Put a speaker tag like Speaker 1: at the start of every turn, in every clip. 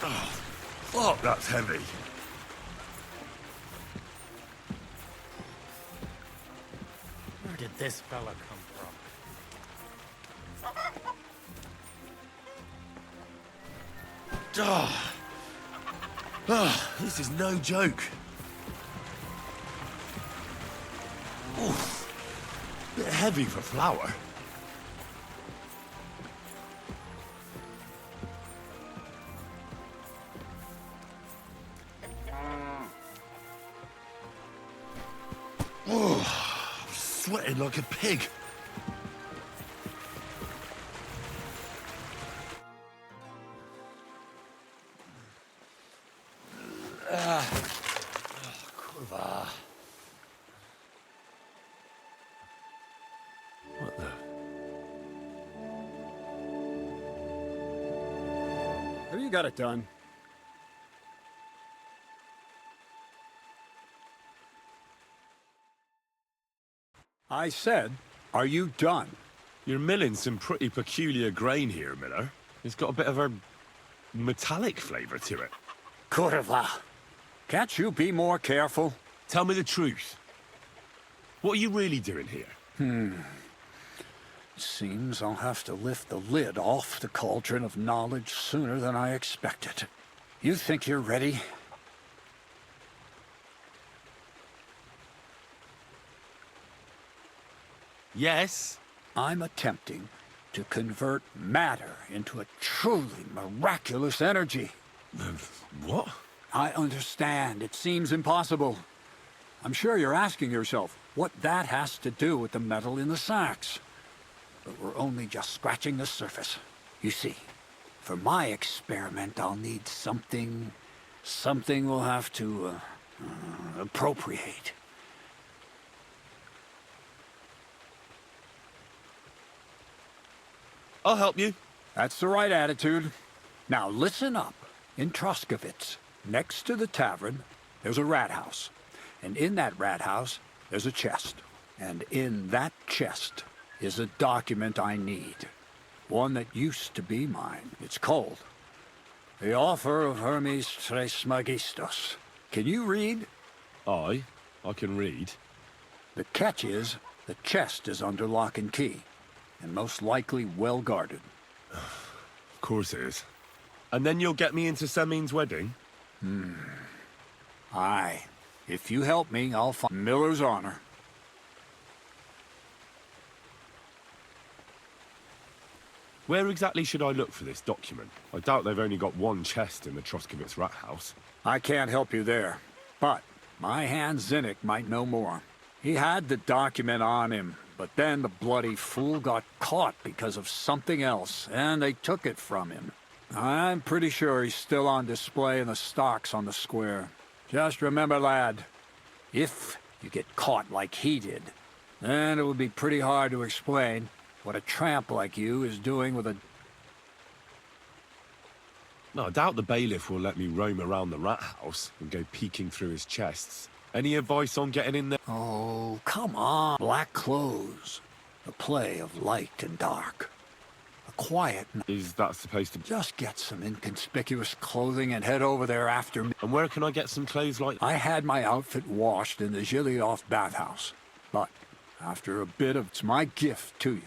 Speaker 1: Oh, fuck, that's heavy.
Speaker 2: Where did this fella come from?
Speaker 1: Oh. Oh, this is no joke. Oof. Bit heavy for flour. Oh, I'm sweating like a pig. Kurwa. What the?
Speaker 3: Have you got it done? I said, are you done?
Speaker 1: You're milling some pretty peculiar grain here, Miller. It's got a bit of a metallic flavour to it.
Speaker 3: Kurwa. Can't you be more careful?
Speaker 1: Tell me the truth. What are you really doing here?
Speaker 3: Seems I'll have to lift the lid off the cauldron of knowledge sooner than I expected. You think you're ready?
Speaker 1: Yes.
Speaker 3: I'm attempting to convert matter into a truly miraculous energy.
Speaker 1: What?
Speaker 3: I understand. It seems impossible. I'm sure you're asking yourself what that has to do with the metal in the sacks. But we're only just scratching the surface. You see, for my experiment, I'll need something we'll have to appropriate.
Speaker 1: I'll help you.
Speaker 3: That's the right attitude. Now listen up. In Troskovitz, next to the tavern, there's a rat house. And in that rat house, there's a chest. And in that chest is a document I need. One that used to be mine. It's called The Offer of Hermes Trismegistus. Can you read?
Speaker 1: I can read.
Speaker 3: The catch is, the chest is under lock and key. And most likely well guarded.
Speaker 1: Of course it is. And then you'll get me into Samin's wedding?
Speaker 3: Aye. If you help me, I'll find Miller's honor.
Speaker 1: Where exactly should I look for this document? I doubt they've only got one chest in the Troskovitz rat house.
Speaker 3: I can't help you there. But my hand Zinnik might know more. He had the document on him, but then the bloody fool got caught because of something else, and they took it from him. I'm pretty sure he's still on display in the stocks on the square. Just remember, lad, if you get caught like he did, then it would be pretty hard to explain what a tramp like you is doing with a...
Speaker 1: No, I doubt the bailiff will let me roam around the rat house and go peeking through his chests. Any advice on getting in there?
Speaker 3: Oh, come on. Black clothes. The play of light and dark. A quiet...
Speaker 1: Is that supposed to...
Speaker 3: Just get some inconspicuous clothing and head over there after me.
Speaker 1: And where can I get some clothes like...
Speaker 3: I had my outfit washed in the Gilioff bathhouse. But after a bit of... It's my gift to you.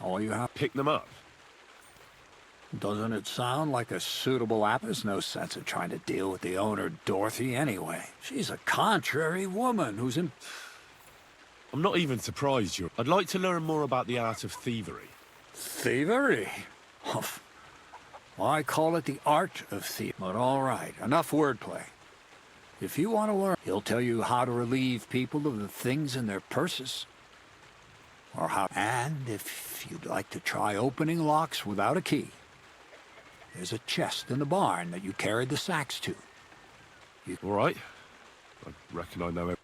Speaker 3: All you have...
Speaker 1: Pick them up?
Speaker 3: Doesn't it sound like a suitable app? There's no sense in trying to deal with the owner, Dorothy, anyway. She's a contrary woman who's in...
Speaker 1: I'm not even surprised you're... I'd like to learn more about the art of thievery.
Speaker 3: Thievery? Well, I call it the art of thievery. But all right, enough wordplay. If you want to learn, he'll tell you how to relieve people of the things in their purses. Or how... And if you'd like to try opening locks without a key, there's a chest in the barn that you carried the sacks to.
Speaker 1: All right. I reckon I know it.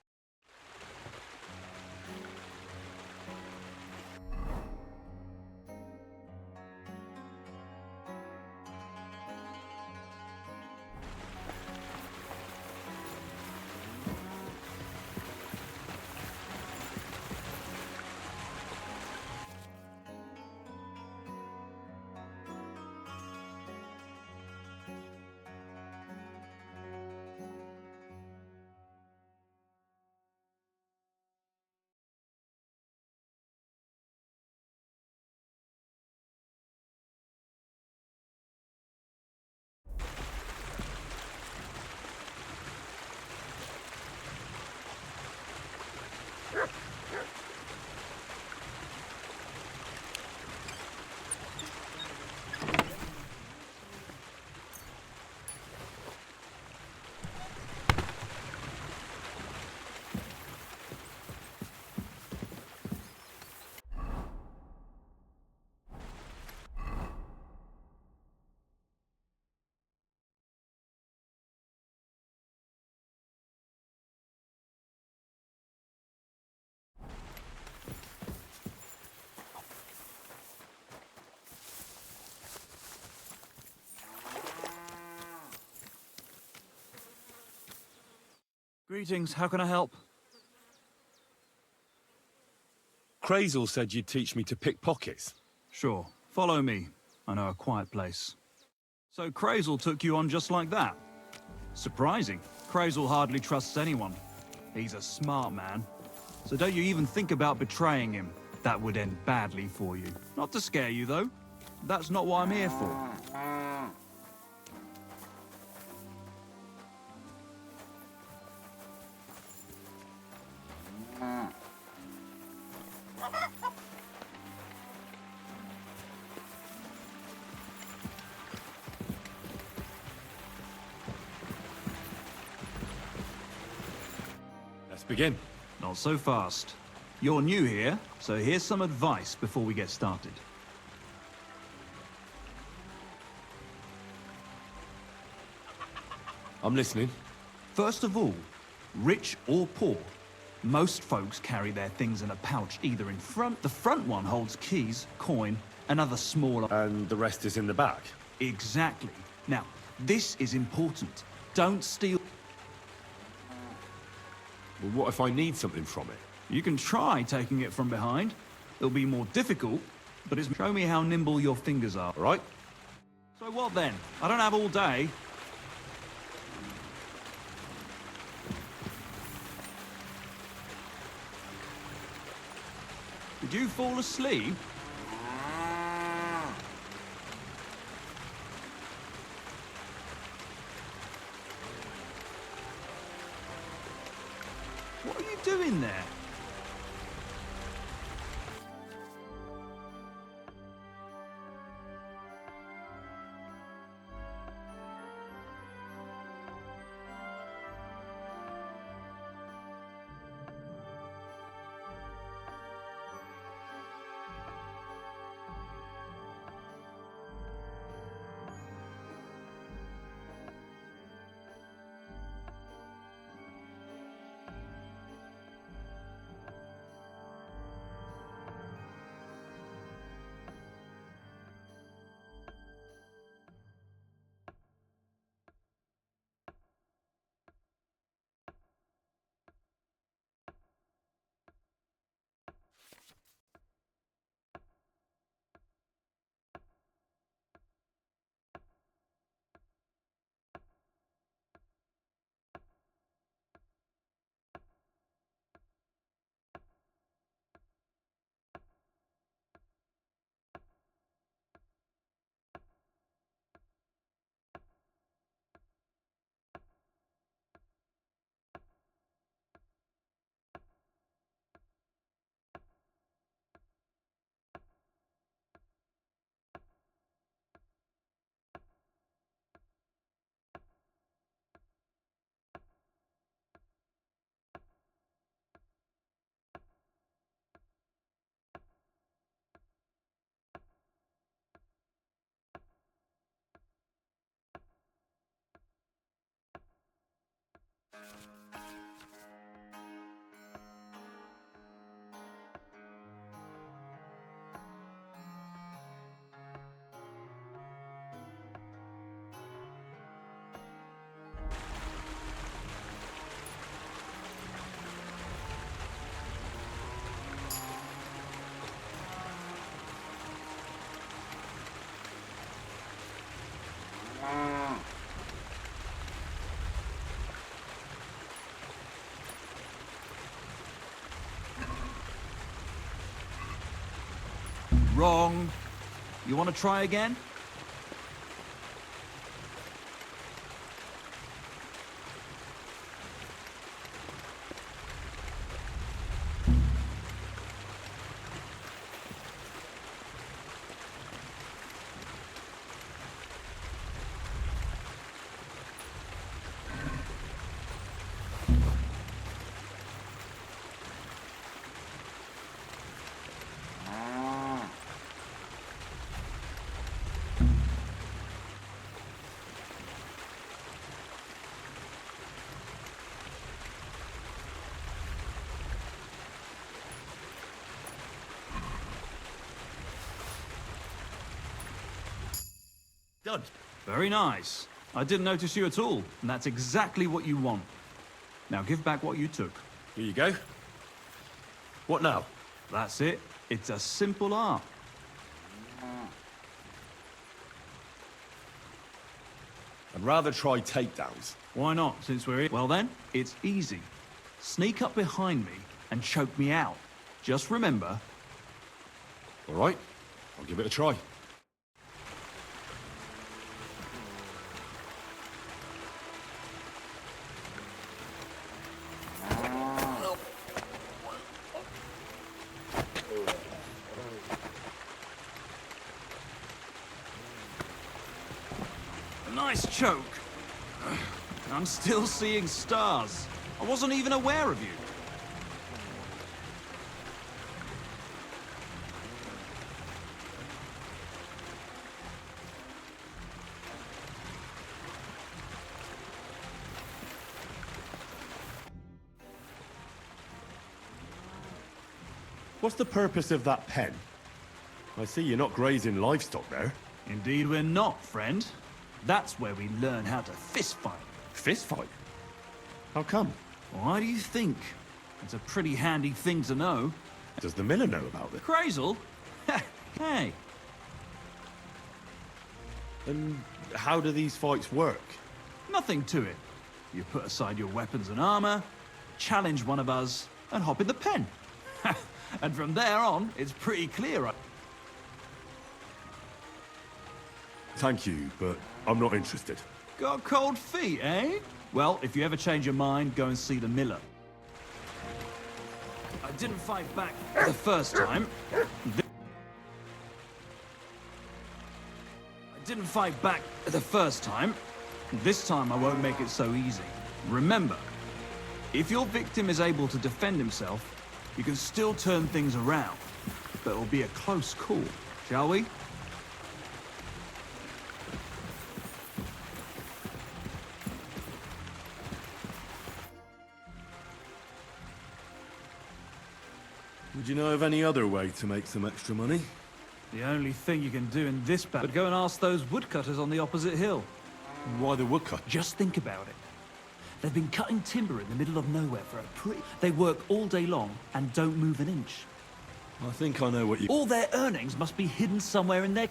Speaker 4: Greetings, how can I help?
Speaker 1: Crazel said you'd teach me to pick pockets.
Speaker 4: Sure, follow me. I know a quiet place. So Kreizel took you on just like that? Surprising. Kreizel hardly trusts anyone. He's a smart man. So don't you even think about betraying him. That would end badly for you. Not to scare you, though. That's not what I'm here for.
Speaker 1: Let's begin.
Speaker 4: Not so fast. You're new here, so here's some advice before we get started.
Speaker 1: I'm listening.
Speaker 4: First of all, rich or poor, most folks carry their things in a pouch either in front. The front one holds keys, coin, and other smaller...
Speaker 1: And the rest is in the back.
Speaker 4: Exactly. Now, this is important. Don't steal...
Speaker 1: Well, what if I need something from it?
Speaker 4: You can try taking it from behind. It'll be more difficult, but it's... Show me how nimble your fingers are.
Speaker 1: All right?
Speaker 4: So what then? I don't have all day. Did you fall asleep? What are you doing there? Wrong. You want to try again?
Speaker 2: Done.
Speaker 4: Very nice. I didn't notice you at all, and that's exactly what you want. Now give back what you took.
Speaker 1: Here you go. What now?
Speaker 4: That's it. It's a simple art.
Speaker 1: I'd rather try takedowns.
Speaker 4: Why not, since we're here? Well then, it's easy. Sneak up behind me and choke me out. Just remember...
Speaker 1: All right, I'll give it a try.
Speaker 4: A nice choke. I'm still seeing stars. I wasn't even aware of you.
Speaker 1: What's the purpose of that pen? I see you're not grazing livestock there.
Speaker 4: Indeed we're not, friend. That's where we learn how to fist fight.
Speaker 1: Fist fight? How come?
Speaker 4: Why do you think? It's a pretty handy thing to know.
Speaker 1: Does the miller know about it?
Speaker 4: Crazel? Hey.
Speaker 1: And how do these fights work?
Speaker 4: Nothing to it. You put aside your weapons and armor, challenge one of us, and hop in the pen. And from there on, it's pretty clear.
Speaker 1: Thank you, but I'm not interested.
Speaker 4: Got cold feet, eh? Well, if you ever change your mind, go and see the miller. I didn't fight back the first time. I didn't fight back the first time. This time I won't make it so easy. Remember, if your victim is able to defend himself, you can still turn things around. But it'll be a close call, shall we?
Speaker 1: Would you know of any other way to make some extra money?
Speaker 4: The only thing you can do in this battle, but go and ask those woodcutters on the opposite hill.
Speaker 1: Why the woodcut?
Speaker 4: Just think about it. They've been cutting timber in the middle of nowhere for They work all day long and don't move an inch.
Speaker 1: I think I know what you...
Speaker 4: All their earnings must be hidden somewhere in their...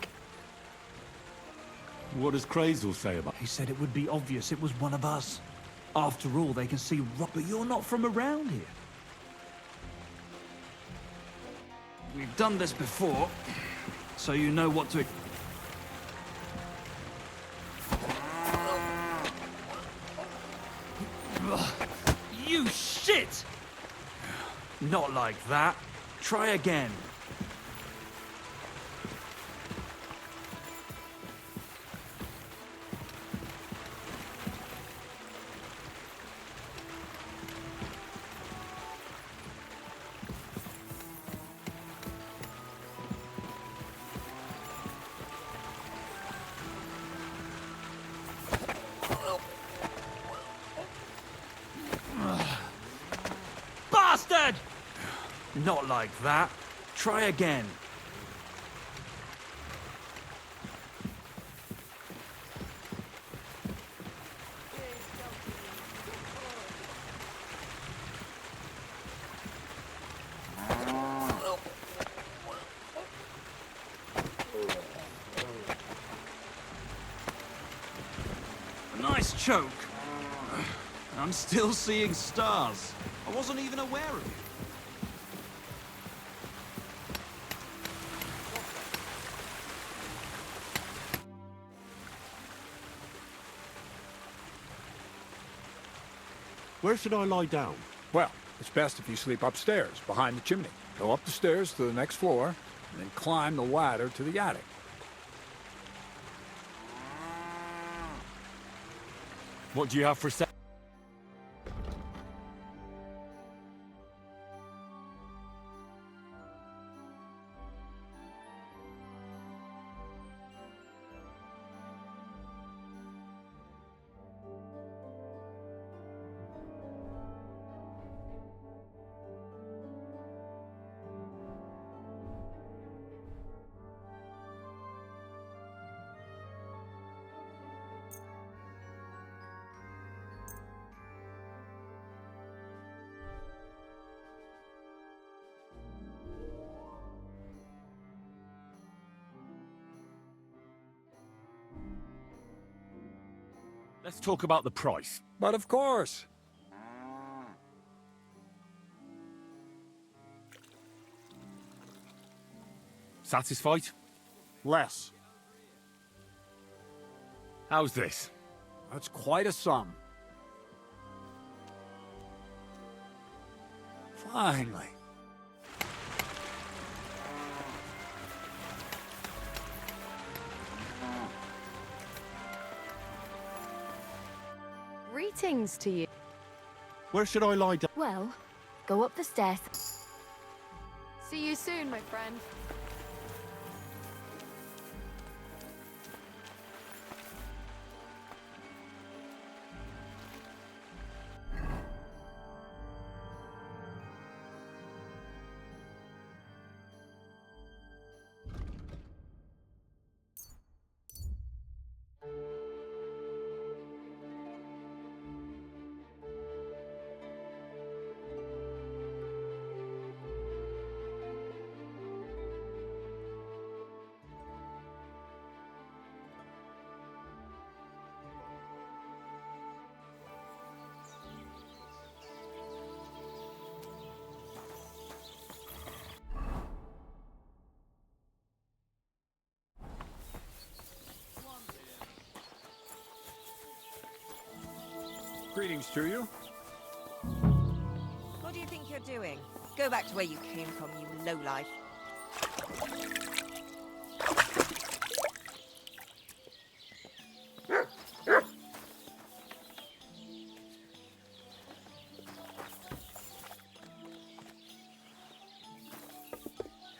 Speaker 1: What does Crazel say about...
Speaker 4: He said it would be obvious it was one of us. After all, they can see rock, but you're not from around here. We've done this before, so you know what to... You shit! Not like that. Try again. Bastard! Not like that. Try again. A nice choke. I'm still seeing stars. I wasn't even aware of you.
Speaker 1: Where should I lie down?
Speaker 3: Well, it's best if you sleep upstairs, behind the chimney. Go up the stairs to the next floor, and then climb the ladder to the attic.
Speaker 1: What do you have for sale? Let's talk about the price.
Speaker 3: But of course.
Speaker 1: Satisfied?
Speaker 3: Less.
Speaker 1: How's this?
Speaker 3: That's quite a sum. Finally.
Speaker 5: Greetings to you.
Speaker 1: Where should I lie down?
Speaker 5: Well, go up the stairs. See you soon, my friend.
Speaker 3: Greetings to you.
Speaker 6: What do you think you're doing? Go back to where you came from, you lowlife.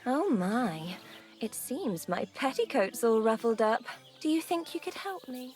Speaker 7: Oh my. It seems my petticoat's all ruffled up. Do you think you could help me?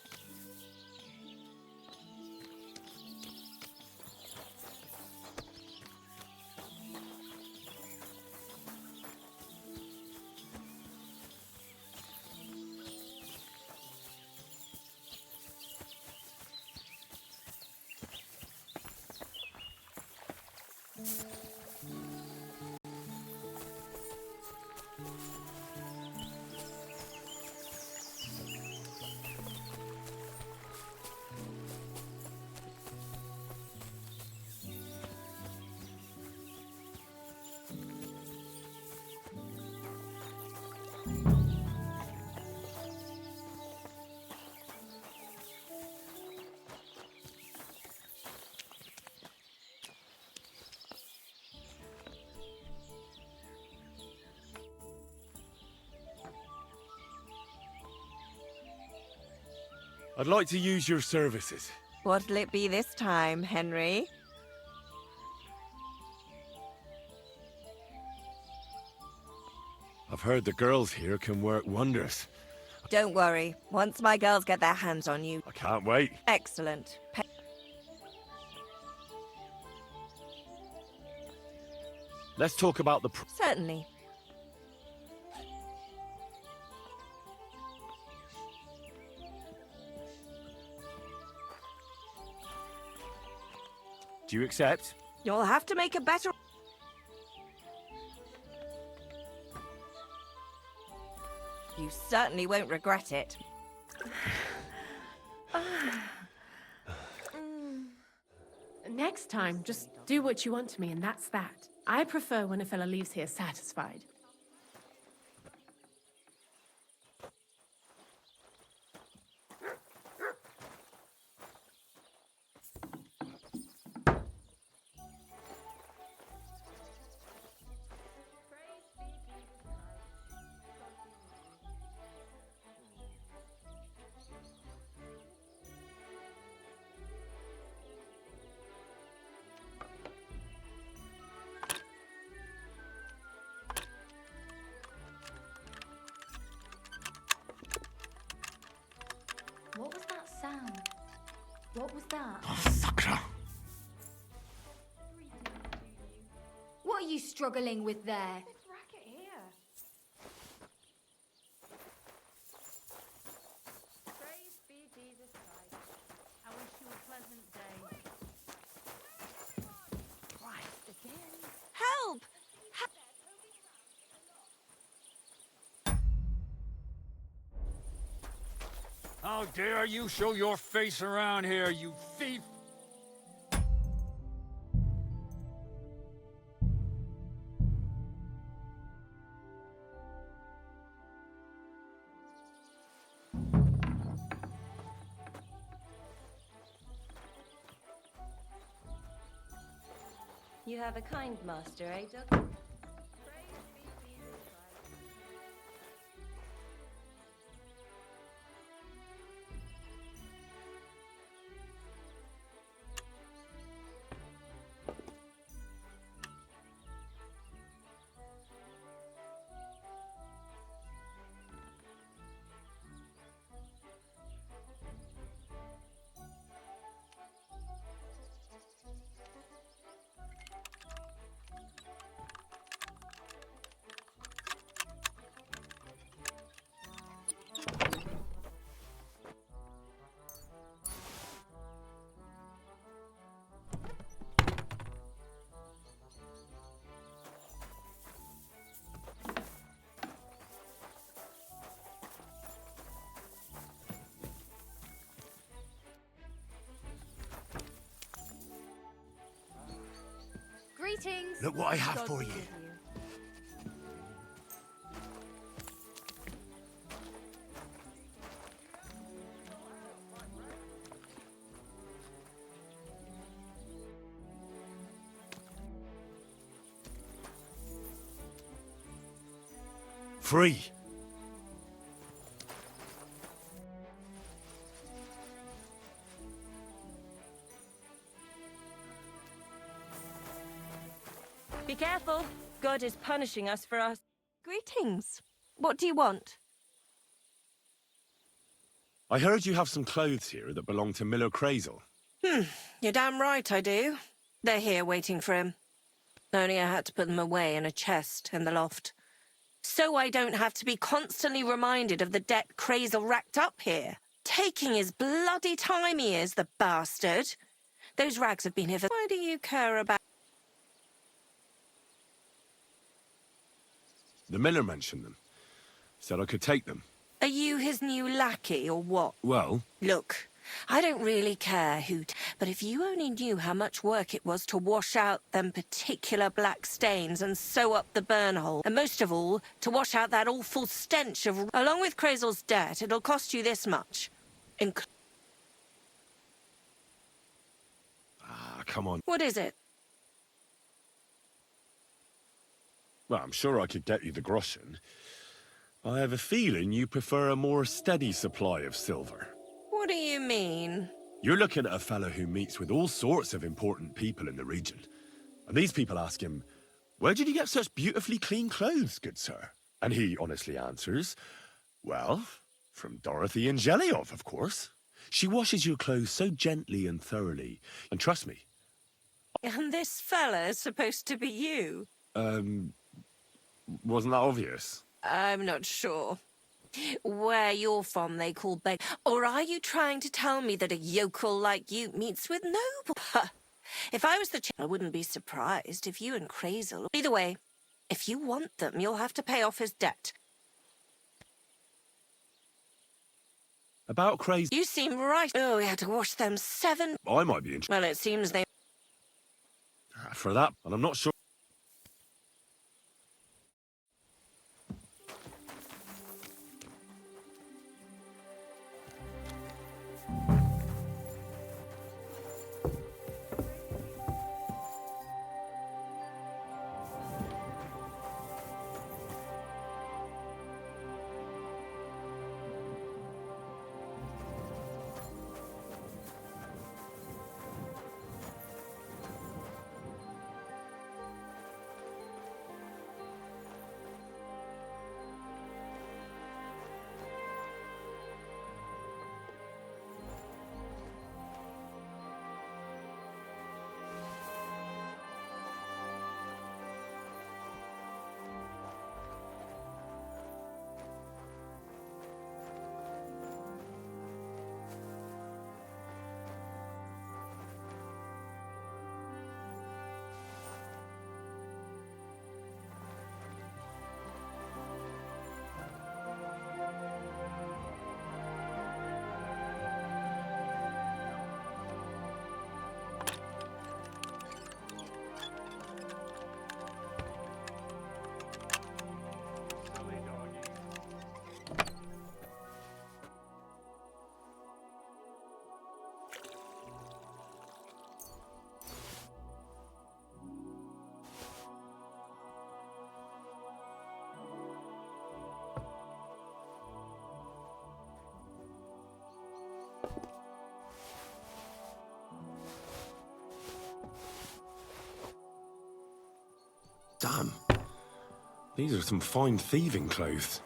Speaker 1: I'd like to use your services.
Speaker 6: What'll it be this time, Henry?
Speaker 1: I've heard the girls here can work wonders.
Speaker 6: Don't worry. Once my girls get their hands on you.
Speaker 1: I can't wait.
Speaker 6: Excellent.
Speaker 1: Let's talk about the
Speaker 6: Certainly.
Speaker 1: Do you accept?
Speaker 6: You'll have to make a better... You certainly won't regret it.
Speaker 8: Next time, just do what you want to me, and that's that. I prefer when a fella leaves here satisfied.
Speaker 5: What was that sound? What was that?
Speaker 1: Sakra.
Speaker 5: What are you struggling with there?
Speaker 8: Racket here. Praise be Jesus Christ. I wish you a pleasant day. Christ again.
Speaker 6: Help!
Speaker 3: How How dare you show your face around here, you thief!
Speaker 7: You have a kind master, eh, Doctor?
Speaker 5: Greetings.
Speaker 1: Look what I have
Speaker 7: God
Speaker 1: for
Speaker 7: be
Speaker 1: you.
Speaker 7: with
Speaker 1: Free.
Speaker 7: Be careful. God is punishing us for our... Greetings. What do you want?
Speaker 1: I heard you have some clothes here that belong to Miller Crazel.
Speaker 6: You're damn right I do. They're here waiting for him. Only I had to put them away in a chest in the loft. So I don't have to be constantly reminded of the debt Crazel racked up here. Taking his bloody time he is, the bastard. Those rags have been here for... Why do you care about...
Speaker 1: The miller mentioned them. Said I could take them.
Speaker 6: Are you his new lackey or what?
Speaker 1: Well,
Speaker 6: Look, I don't really care but if you only knew how much work it was to wash out them particular black stains and sew up the burn hole, and most of all, to wash out that awful stench of... Along with Crazel's debt, it'll cost you this much.
Speaker 1: come on.
Speaker 6: What is it?
Speaker 1: Well, I'm sure I could get you the groschen. I have a feeling you prefer a more steady supply of silver.
Speaker 6: What do you mean?
Speaker 1: You're looking at a fellow who meets with all sorts of important people in the region. And these people ask him, "Where did you get such beautifully clean clothes, good sir?" And he honestly answers, "Well, from Dorothy and Angeliov, of course. She washes your clothes so gently and thoroughly. And trust me."
Speaker 6: And this fella's supposed to be you?
Speaker 1: Wasn't that obvious?
Speaker 6: I'm not sure. Where you're from, they call beg. Or are you trying to tell me that a yokel like you meets with noble? If I was the I wouldn't be surprised if you and Crazel... Either way, if you want them, you'll have to pay off his debt.
Speaker 1: About crazy.
Speaker 6: You seem right. Oh, we had to wash them 7...
Speaker 1: I might be interested
Speaker 6: Well, it seems they...
Speaker 1: for that, and I'm not sure. Damn. These are some fine thieving clothes.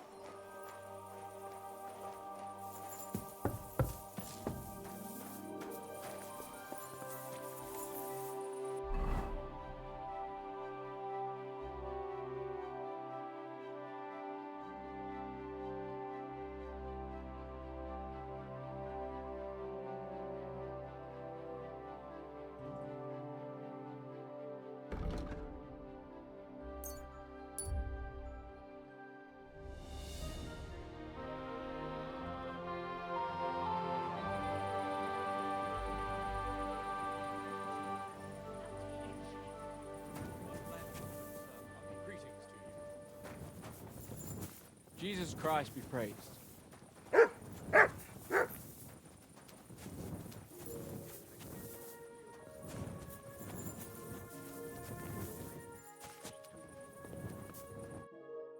Speaker 9: Jesus Christ be praised.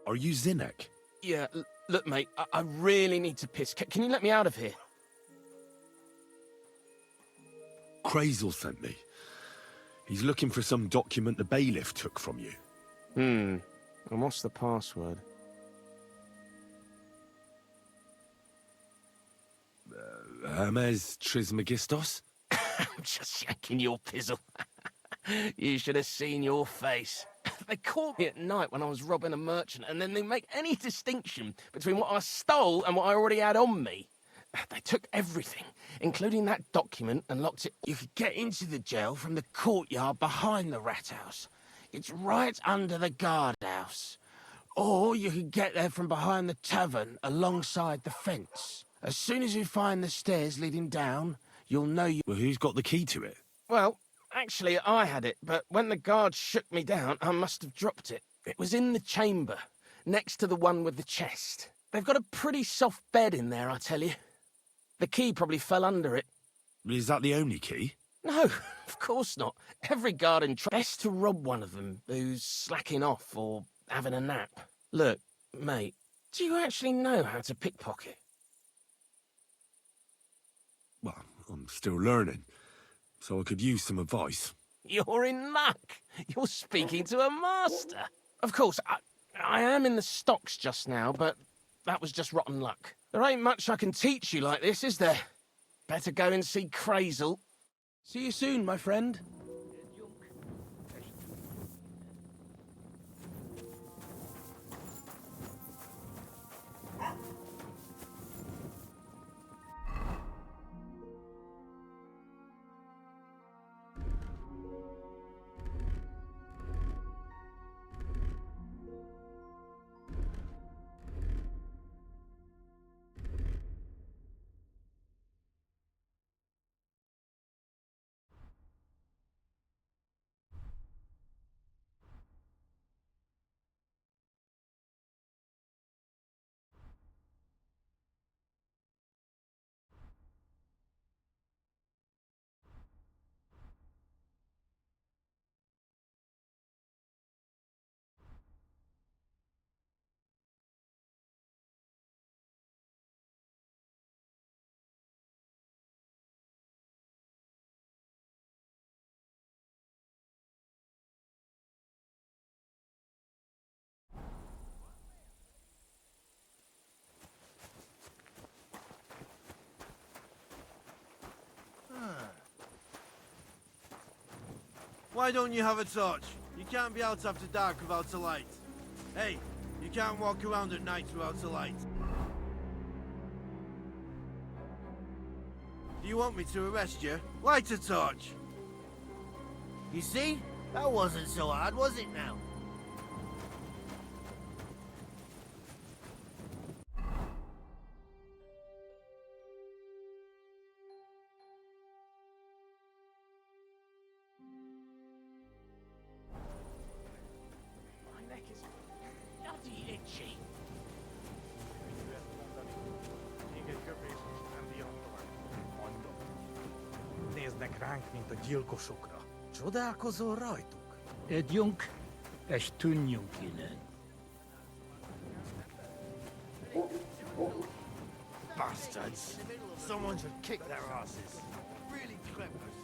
Speaker 1: Are you Zinnek?
Speaker 10: Yeah, look, mate, I really need to piss. Can you let me out of here?
Speaker 1: Kreight sent me. He's looking for some document the bailiff took from you.
Speaker 10: And what's the password?
Speaker 1: Hermes Trismegistos?
Speaker 10: I'm just yanking your pizzle. You should have seen your face. They caught me at night when I was robbing a merchant, and then they make any distinction between what I stole and what I already had on me. They took everything, including that document, and locked it. You could get into the jail from the courtyard behind the rat house. It's right under the guardhouse. Or you could get there from behind the tavern alongside the fence. As soon as you find the stairs leading down, you'll know you...
Speaker 1: Well, who's got the key to it?
Speaker 10: Well, actually, I had it, but when the guards shook me down, I must have dropped it. It was in the chamber, next to the one with the chest. They've got a pretty soft bed in there, I tell you. The key probably fell under it.
Speaker 1: Is that the only key?
Speaker 10: No, of course not. Every guard in... Best to rob one of them who's slacking off or having a nap. Look, mate, do you actually know how to pickpocket?
Speaker 1: Well, I'm still learning, so I could use some advice.
Speaker 10: You're in luck. You're speaking to a master. Of course, I am in the stocks just now, but that was just rotten luck. There ain't much I can teach you like this, is there? Better go and see Kreight. See you soon, my friend.
Speaker 11: Why don't you have a torch? You can't be out after dark without a light. Hey, you can't walk around at night without a light. Do you want me to arrest you? Light a torch!
Speaker 2: You see? That wasn't so hard, was it now?
Speaker 10: My neck is bloody itchy.
Speaker 2: Néznek ránk, mint a gyilkosokra. Csodálkozol rajtuk?
Speaker 12: Edjünk, és tűnjünk innen.
Speaker 2: Bastards! Someone should kick their asses. Really clever.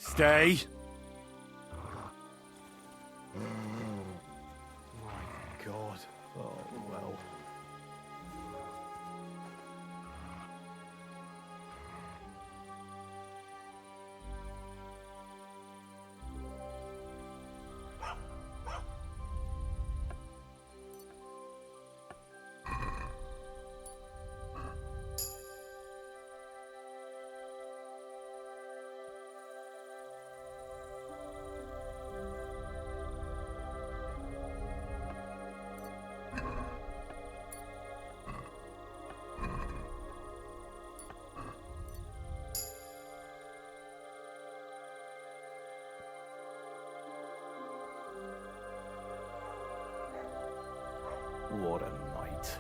Speaker 1: Stay.
Speaker 2: My God. Oh, well. What a night.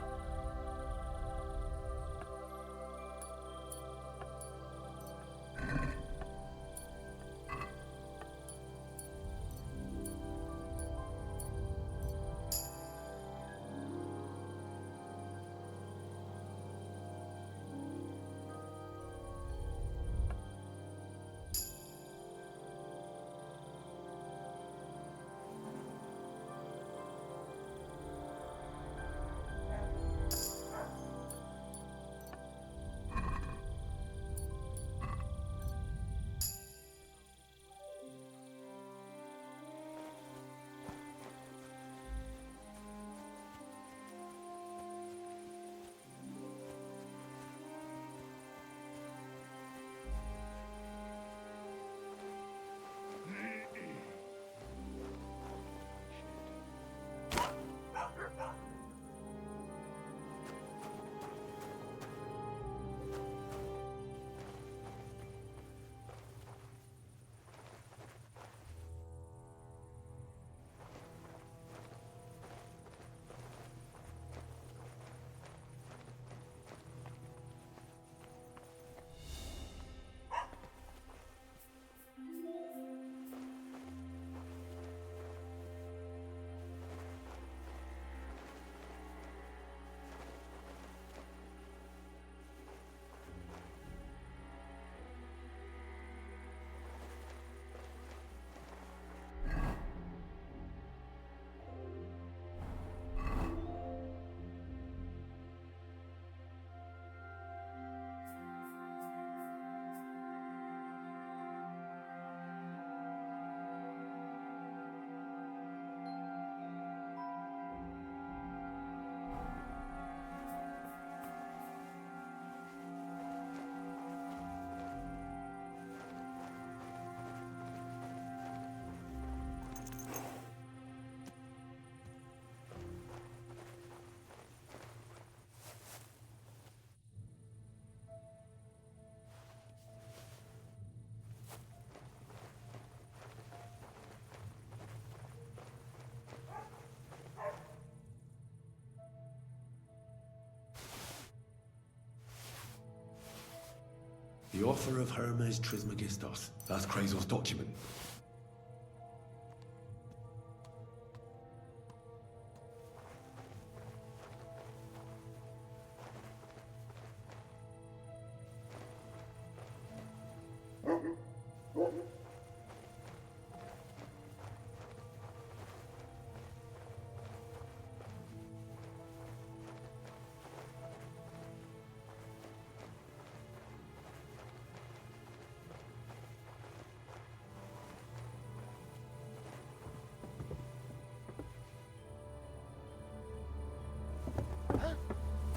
Speaker 1: The author of Hermes Trismegistos. That's Kreisel's document.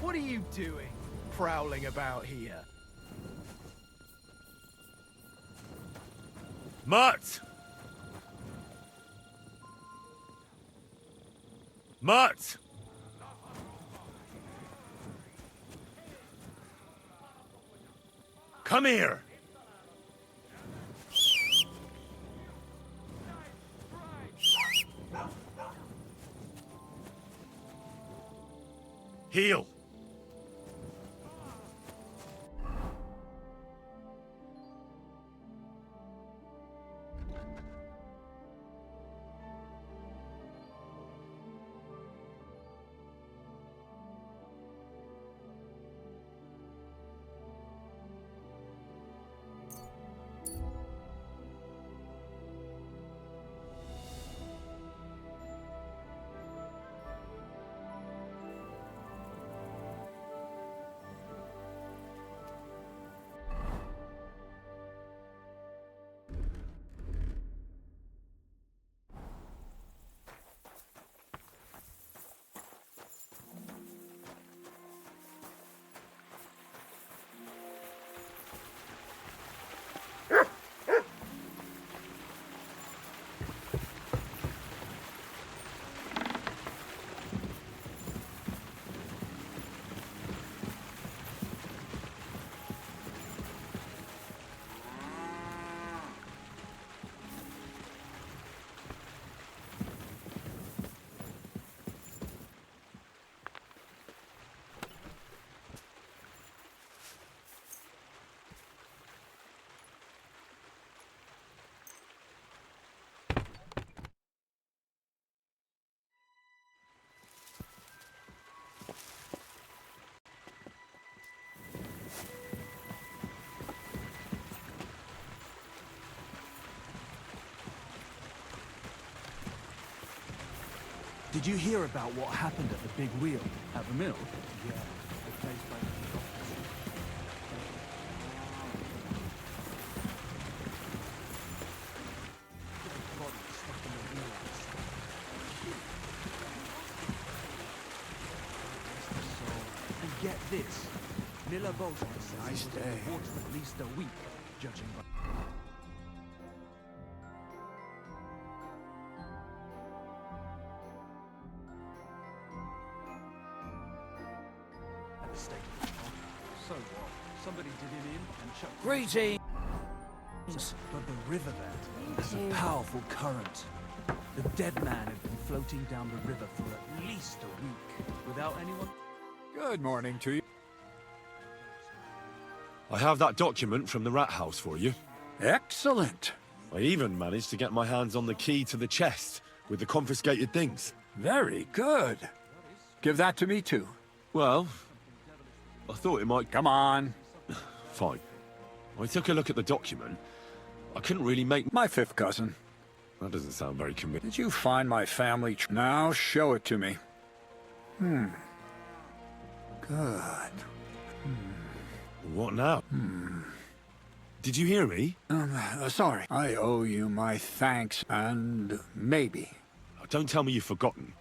Speaker 2: What are you doing, prowling about here?
Speaker 1: Mutt! Mutt! Come here! Heal!
Speaker 4: Did you hear about what happened at the big wheel at the mill?
Speaker 9: Yeah, the place by the office.
Speaker 4: And get this, Miller Boat says
Speaker 3: Nice
Speaker 4: he was
Speaker 3: day.
Speaker 4: on the water at least a week, judging by... at the state of the pond. So what? Somebody did him in and chucked...
Speaker 10: Greetings!
Speaker 4: But the river there has a powerful current. The dead man had been floating down the river for at least a week, without anyone...
Speaker 3: Good morning to you.
Speaker 1: I have that document from the rat house for you.
Speaker 3: Excellent.
Speaker 1: I even managed to get my hands on the key to the chest with the confiscated things.
Speaker 3: Very good. Give that to me too.
Speaker 1: Well, I thought it might...
Speaker 3: Come on.
Speaker 1: Fine. I took a look at the document. I couldn't really make...
Speaker 3: My fifth cousin.
Speaker 1: That doesn't sound very convincing.
Speaker 3: Did you find my family? Now show it to me. Good.
Speaker 1: What now? Did you hear me?
Speaker 3: Sorry. I owe you my thanks and maybe.
Speaker 1: Don't tell me you've forgotten.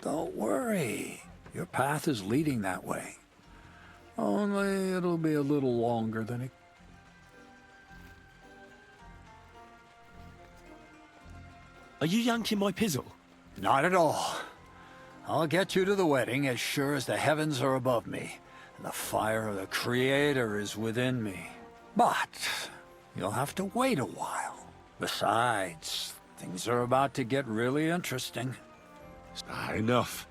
Speaker 3: Don't worry. Your path is leading that way. Only it'll be a little longer than it...
Speaker 1: Are you yanking my pizzle?
Speaker 3: Not at all. I'll get you to the wedding as sure as the heavens are above me, and the fire of the Creator is within me. But you'll have to wait a while. Besides, things are about to get really interesting.
Speaker 1: Enough.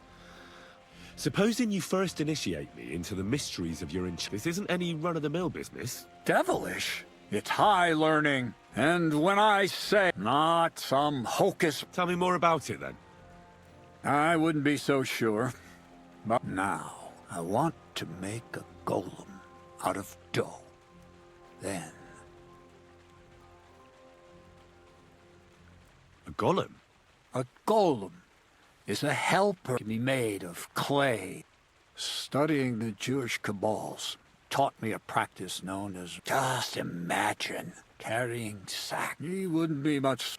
Speaker 1: Supposing you first initiate me into the mysteries of your This isn't any run-of-the-mill business.
Speaker 3: Devilish? It's high learning. And when I say not some hocus...
Speaker 1: Tell me more about it, then.
Speaker 3: I wouldn't be so sure. But now, I want to make a golem out of dough. Then...
Speaker 1: A golem?
Speaker 3: A golem is a helper to be made of clay. Studying the Jewish Kabbals taught me a practice known as... Just imagine carrying sack. He wouldn't be much...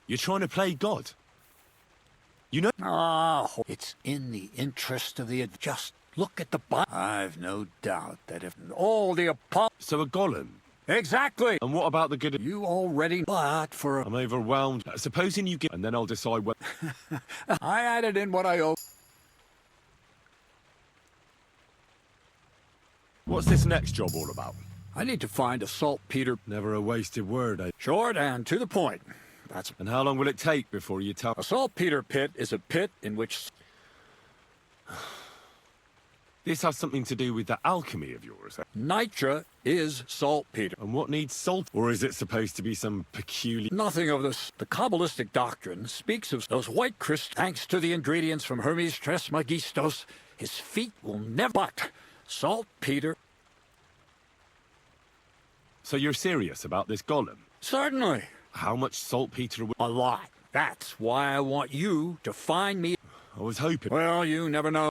Speaker 1: You're trying to play God? You know...
Speaker 3: Ah, it's in the interest of the... Just look at the... I've no doubt that if all the apostles...
Speaker 1: So a golem?
Speaker 3: Exactly!
Speaker 1: And what about the good...
Speaker 3: You already... But for...
Speaker 1: I'm overwhelmed. Supposing you give... And then I'll decide what...
Speaker 3: I added in what I owe.
Speaker 1: What's this next job all about?
Speaker 3: I need to find a saltpeter...
Speaker 1: Never a wasted word, eh?
Speaker 3: Short and to the point. That's...
Speaker 1: And how long will it take before you tell...
Speaker 3: A saltpeter pit is a pit in which...
Speaker 1: This has something to do with that alchemy of yours.
Speaker 3: Nitra is saltpeter.
Speaker 1: And what needs salt? Or is it supposed to be some peculiar...
Speaker 3: Nothing of this. The Kabbalistic doctrine speaks of those white crystals. Thanks to the ingredients from Hermes Trismegistos, his feet will never... But saltpeter...
Speaker 1: So you're serious about this golem?
Speaker 3: Certainly.
Speaker 1: How much saltpeter...
Speaker 3: A lot. That's why I want you to find me...
Speaker 1: I was hoping...
Speaker 3: Well, you never know.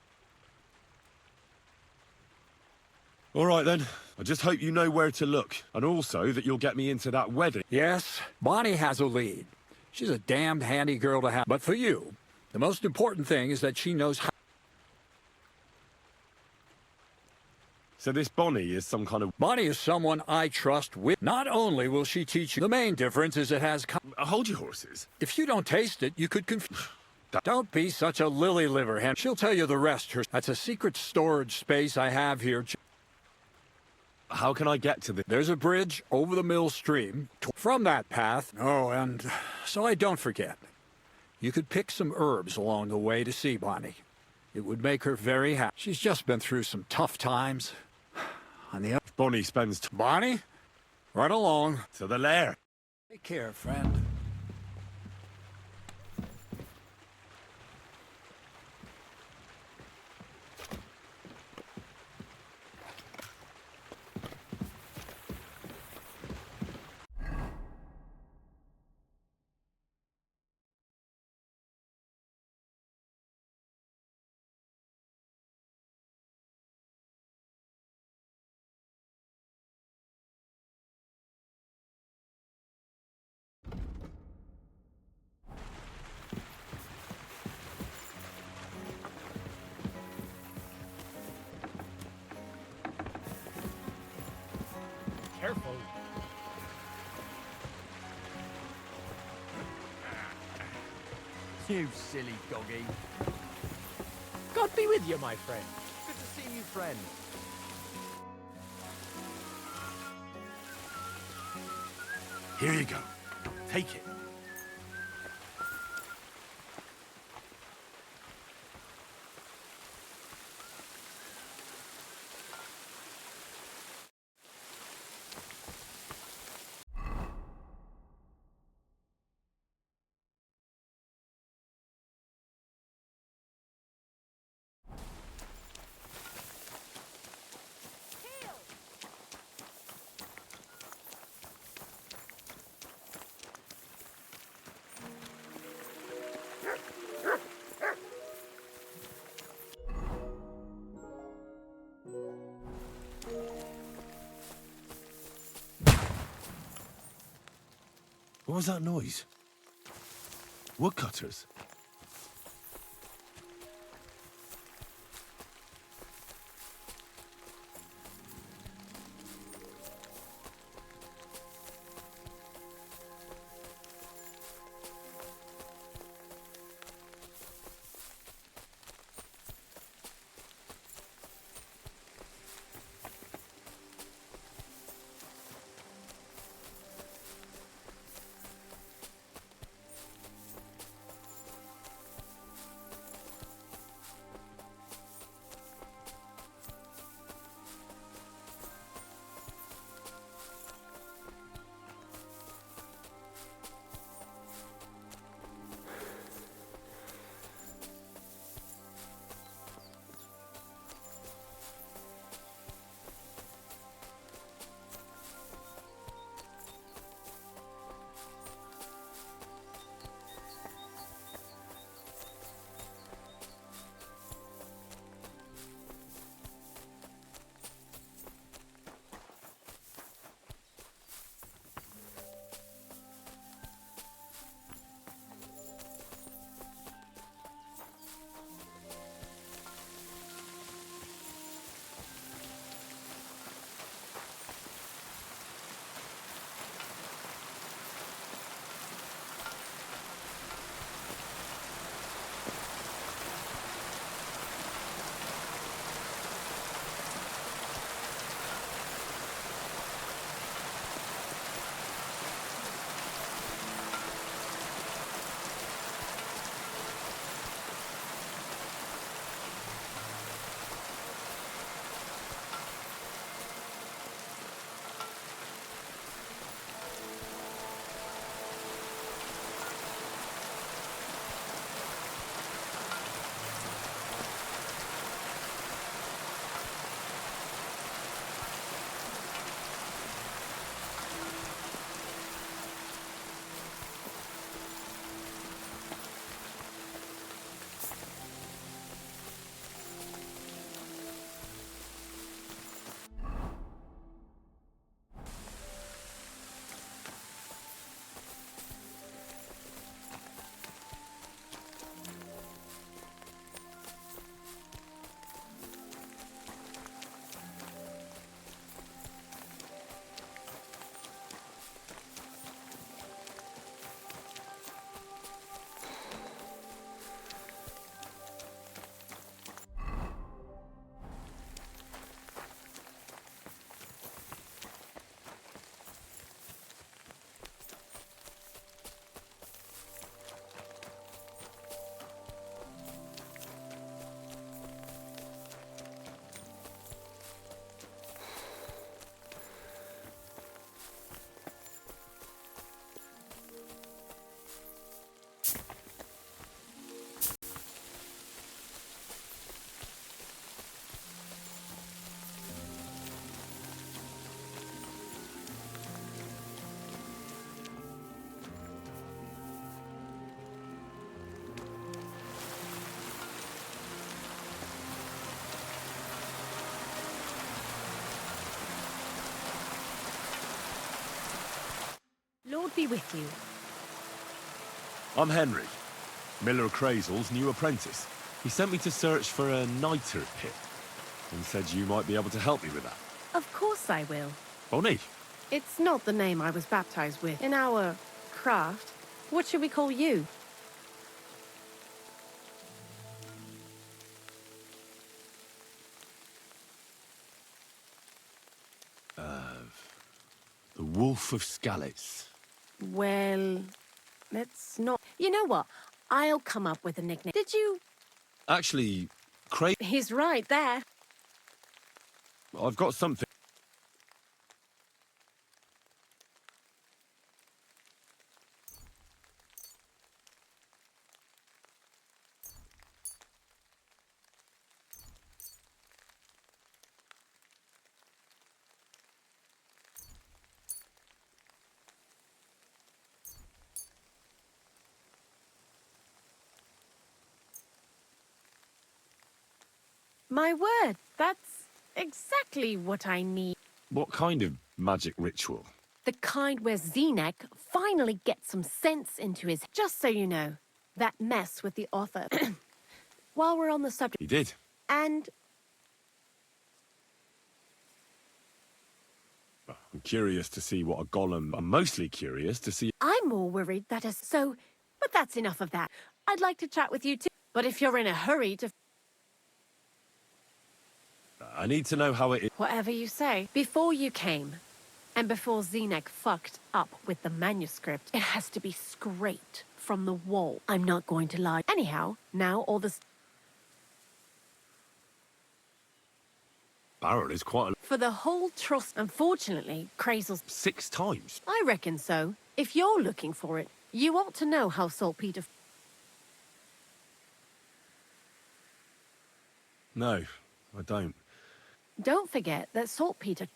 Speaker 1: All right, then. I just hope you know where to look. And also that you'll get me into that wedding.
Speaker 3: Yes, Bonnie has a lead. She's a damned handy girl to have. But for you, the most important thing is that she knows how...
Speaker 1: So this Bonnie is some kind of...
Speaker 3: Bonnie is someone I trust with. Not only will she teach you... The main difference is it has...
Speaker 1: Hold your horses.
Speaker 3: If you don't taste it, you could Don't be such a lily liver, Hen. She'll tell you the rest. That's a secret storage space I have here.
Speaker 1: How can I get to the...
Speaker 3: There's a bridge over the mill stream. From that path... Oh, and so I don't forget. You could pick some herbs along the way to see Bonnie. It would make her very happy. She's just been through some tough times. On the other...
Speaker 1: Bonnie spends...
Speaker 3: Bonnie? Right along.
Speaker 1: To the lair.
Speaker 3: Take care, friend.
Speaker 12: Careful.
Speaker 9: You silly doggy.
Speaker 12: God be with you, my friend.
Speaker 9: Good to see you, friend.
Speaker 1: Here you go. Take it. What was that noise? Woodcutters?
Speaker 8: Lord be with you.
Speaker 1: I'm Henry, Miller Crazel's new apprentice. He sent me to search for a niter pit and said you might be able to help me with that.
Speaker 8: Of course I will.
Speaker 1: Bonnie,
Speaker 8: It's not the name I was baptized with. In our craft, what should we call you?
Speaker 1: The Wolf of Skalitz.
Speaker 8: Well, let's not... You know what? I'll come up with a nickname. Did you...
Speaker 1: Actually, Kreight,
Speaker 8: He's right there.
Speaker 1: I've got something.
Speaker 8: My word, that's exactly what I need.
Speaker 1: What kind of magic ritual?
Speaker 8: The kind where Zenek finally gets some sense into his... Just so you know, that mess with the author. While we're on the subject...
Speaker 1: He did.
Speaker 8: And
Speaker 1: I'm curious to see what a golem... I'm mostly curious to see...
Speaker 8: I'm more worried that as so... But that's enough of that. I'd like to chat with you too. But if you're in a hurry to...
Speaker 1: I need to know how it is.
Speaker 8: Whatever you say. Before you came, and before Zenek fucked up with the manuscript, it has to be scraped from the wall. I'm not going to lie. Anyhow, now all this...
Speaker 1: Barrel is quite a...
Speaker 8: For the whole trust... Unfortunately, Kreisel's...
Speaker 1: 6 times.
Speaker 8: I reckon so. If you're looking for it, you ought to know how saltpeter...
Speaker 1: No, I don't.
Speaker 8: Don't forget that saltpeter...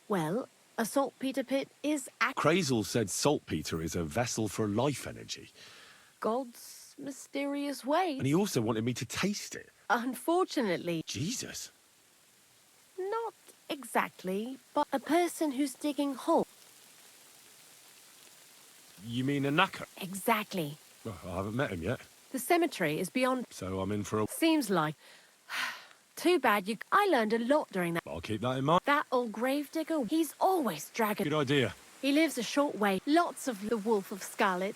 Speaker 8: Well, a saltpeter pit is...
Speaker 1: Kreizel said saltpeter is a vessel for life energy.
Speaker 8: God's mysterious way.
Speaker 1: And he also wanted me to taste it.
Speaker 8: Unfortunately...
Speaker 1: Jesus.
Speaker 8: Not exactly, but a person who's digging holes.
Speaker 1: You mean a knacker?
Speaker 8: Exactly.
Speaker 1: Well, I haven't met him yet.
Speaker 8: The cemetery is beyond...
Speaker 1: So I'm in for a...
Speaker 8: Seems like... Too bad you... I learned a lot during that...
Speaker 1: I'll keep that in mind.
Speaker 8: That old gravedigger, he's always dragging...
Speaker 1: Good idea.
Speaker 8: He lives a short way. Lots of the Wolf of Scarlet.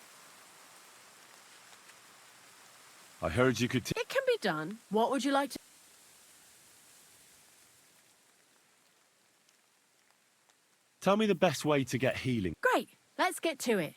Speaker 1: I heard you could...
Speaker 8: It can be done. What would you like to...
Speaker 1: Tell me the best way to get healing.
Speaker 8: Great. Let's get to it.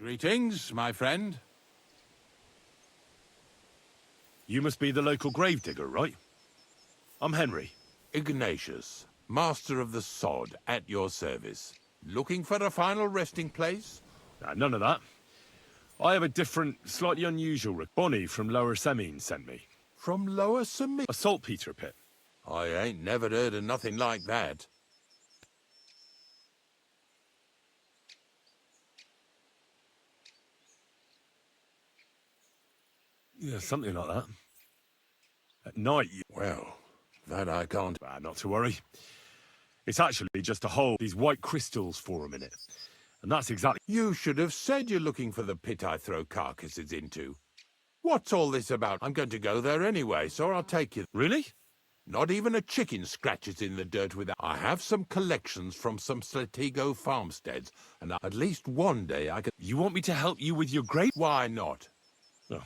Speaker 13: Greetings, my friend.
Speaker 1: You must be the local gravedigger, right? I'm Henry.
Speaker 13: Ignatius, master of the sod, at your service. Looking for a final resting place?
Speaker 1: Nah, none of that. I have a different, slightly unusual Bonnie from Lower Semine sent me.
Speaker 13: From Lower Semine?
Speaker 1: A saltpeter pit.
Speaker 13: I ain't never heard of nothing like that.
Speaker 1: Yeah, something like that. At night,
Speaker 13: Well, that I can't...
Speaker 1: not to worry. It's actually just a hole, these white crystals form in it. And that's exactly...
Speaker 13: You should have said you're looking for the pit I throw carcasses into. What's all this about? I'm going to go there anyway, so I'll take you.
Speaker 1: Really?
Speaker 13: Not even a chicken scratches in the dirt without... I have some collections from some Slatigo farmsteads, and at least one day I can...
Speaker 1: You want me to help you with your grave?
Speaker 13: Why not?
Speaker 1: Oh,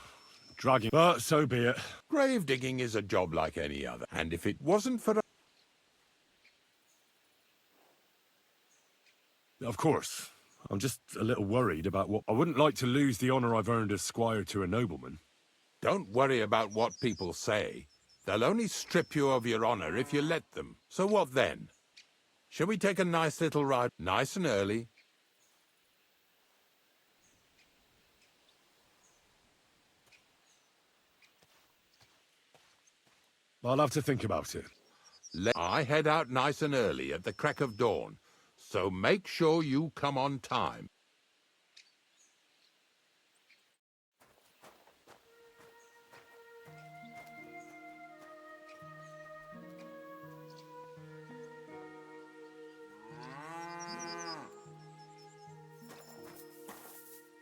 Speaker 1: dragging... But so be it.
Speaker 13: Grave digging is a job like any other, and if it wasn't for...
Speaker 1: Of course. I'm just a little worried about what... I wouldn't like to lose the honour I've earned as squire to a nobleman.
Speaker 13: Don't worry about what people say. They'll only strip you of your honour if you let them. So what then? Shall we take a nice little ride, nice and early?
Speaker 1: I'll have to think about it.
Speaker 13: I head out nice and early at the crack of dawn, so make sure you come on time.